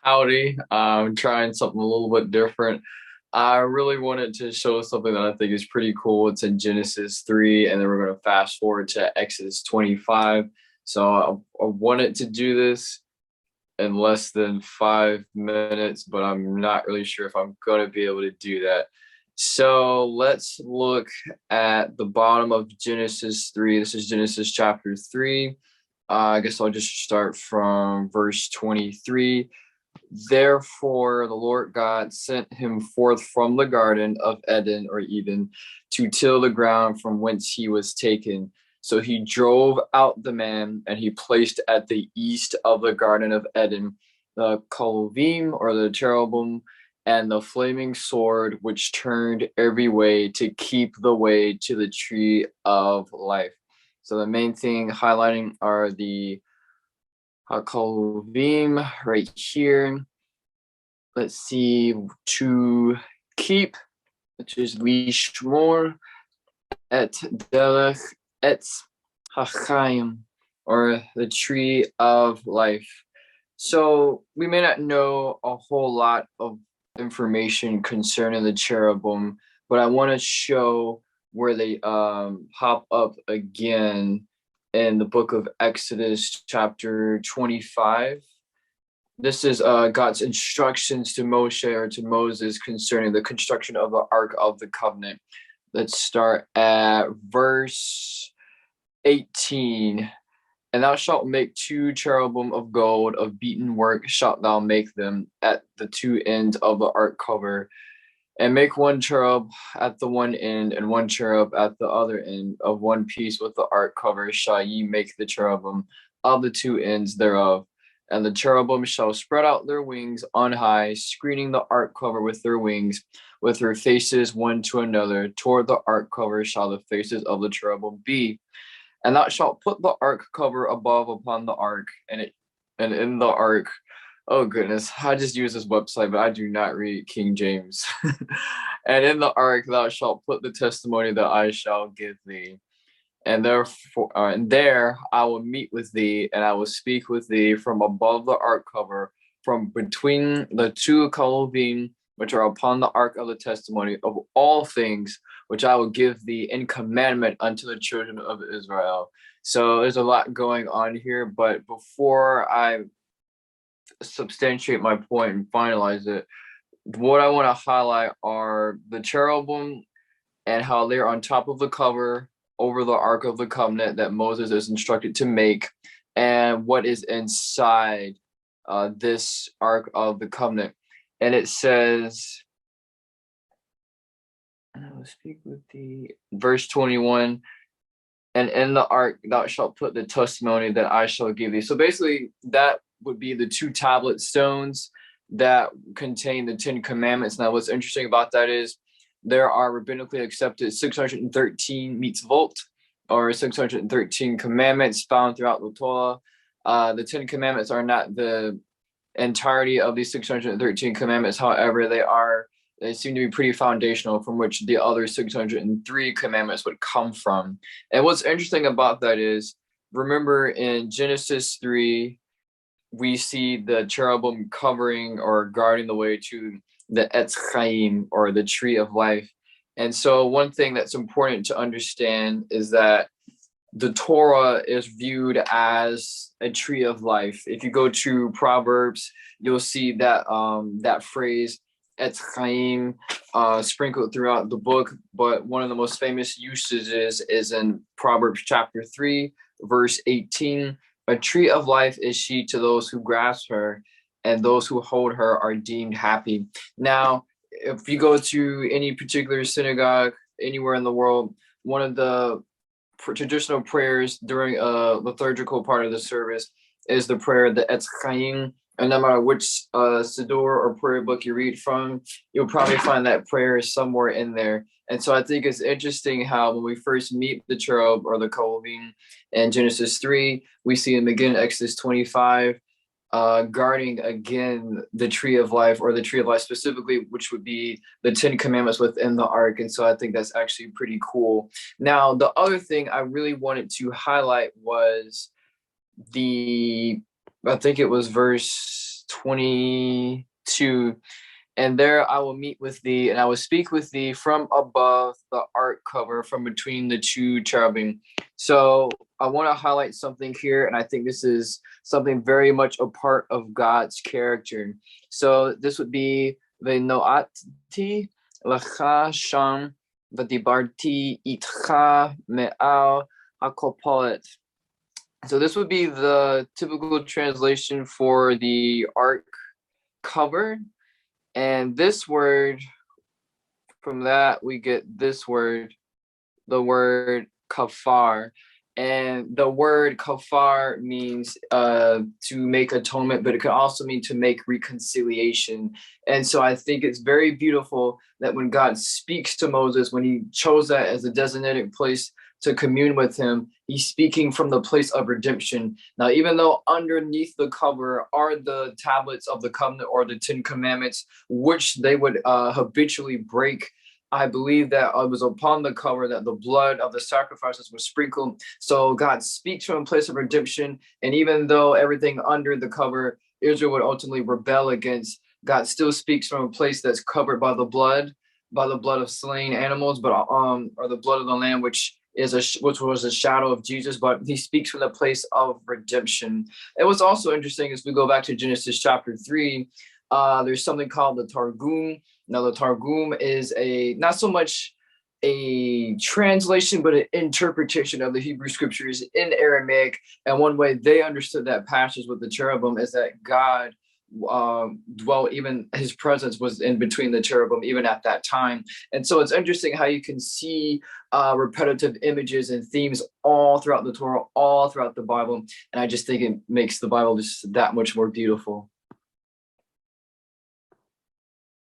Howdy. I'm trying something a little bit different. I really wanted to show something that I think is pretty cool. It's in Genesis 3, and then we're going to fast forward to Exodus 25. So I wanted to do this in less than 5 minutes, but I'm not really sure if I'm going to be able to do that. So let's look at the bottom of Genesis 3. This is Genesis chapter 3. I guess I'll just start from verse 23. Therefore, the Lord God sent him forth from the garden of Eden or Eden to till the ground from whence he was taken. So he drove out the man, and he placed at the east of the garden of Eden the cherubim or the cherubim and the flaming sword, which turned every way to keep the way to the tree of life. So the main thing highlighting are the cherubim right here. Let's see, to keep, which is lishmor et derech etz hachaim, or the tree of life. So we may not know a whole lot of information concerning the cherubim, but I want to show where they pop up again in the book of Exodus, chapter 25. This is God's instructions to Moshe or to Moses concerning the construction of the Ark of the Covenant. Let's start at verse 18. And thou shalt make two cherubim of gold, of beaten work shalt thou make them at the two ends of the ark cover. And make one cherub at the one end, and one cherub at the other end. Of one piece with the ark cover shall ye make the cherubim of the two ends thereof. And the cherubim shall spread out their wings on high, screening the ark cover with their wings, with their faces one to another. Toward the ark cover shall the faces of the cherubim be. And thou shalt put the ark cover above upon the ark, and in the ark. Oh goodness, I just use this website, but I do not read King James. And in the ark thou shalt put the testimony that I shall give thee. And there I will meet with thee, and I will speak with thee from above the ark cover, from between the two cherubim which are upon the ark of the testimony, of all things which I will give thee in commandment unto the children of Israel. So there's a lot going on here, but before I substantiate my point and finalize it, what I want to highlight are the cherubim and how they're on top of the cover over the Ark of the Covenant that Moses is instructed to make, and what is inside this Ark of the Covenant. And it says, and I will speak with the verse 21, and in the ark thou shalt put the testimony that I shall give thee. So basically, that would be the two tablet stones that contain the Ten Commandments. Now, what's interesting about that is there are rabbinically accepted 613 mitzvot, or 613 commandments found throughout the Torah. The Ten Commandments are not the entirety of these 613 commandments. However, they seem to be pretty foundational, from which the other 603 commandments would come from. And what's interesting about that is, remember in Genesis 3, we see the cherubim covering or guarding the way to the Etz Chaim, or the tree of life. And so one thing that's important to understand is that the Torah is viewed as a tree of life. If you go to Proverbs, you'll see that that phrase Etz Chaim sprinkled throughout the book. But one of the most famous usages is in Proverbs chapter 3, verse 18. A tree of life is she to those who grasp her, and those who hold her are deemed happy. Now, if you go to any particular synagogue anywhere in the world, one of the traditional prayers during a liturgical part of the service is the prayer, the Etz Chaim. And no matter which siddur or prayer book you read from, you'll probably find that prayer is somewhere in there. And so I think it's interesting how when we first meet the cherub or the cherubim in Genesis 3, we see him again in Exodus 25, guarding again the tree of life, or the tree of life specifically, which would be the Ten Commandments within the ark. And so I think that's actually pretty cool. Now, the other thing I really wanted to highlight was I think it was verse 22. And there I will meet with thee, and I will speak with thee from above the ark cover, from between the two cherubim. So I want to highlight something here, and I think this is something very much a part of God's character. So this would be Venoati lacha sham v'dibarti itcha me'al hakopolet. So this would be the typical translation for the ark cover. And this word, from that, we get this word, the word kafar. And the word kafar means to make atonement, but it can also mean to make reconciliation. And so I think it's very beautiful that when God speaks to Moses, when he chose that as a designated place to commune with him, he's speaking from the place of redemption. Now, even though underneath the cover are the tablets of the covenant or the 10 commandments, which they would habitually break, I believe that it was upon the cover that the blood of the sacrifices was sprinkled. So God speaks from a place of redemption. And even though everything under the cover, Israel would ultimately rebel against, God still speaks from a place that's covered by the blood of slain animals, but or the blood of the Lamb, which was a shadow of Jesus, but he speaks from the place of redemption. And what's also interesting is we go back to Genesis chapter 3, there's something called the Targum. Now the Targum is not so much a translation, but an interpretation of the Hebrew scriptures in Aramaic. And one way they understood that passage with the cherubim is that God dwelt, even his presence was in between the cherubim even at that time. And so it's interesting how you can see repetitive images and themes all throughout the Torah, all throughout the Bible. And I just think it makes the Bible just that much more beautiful.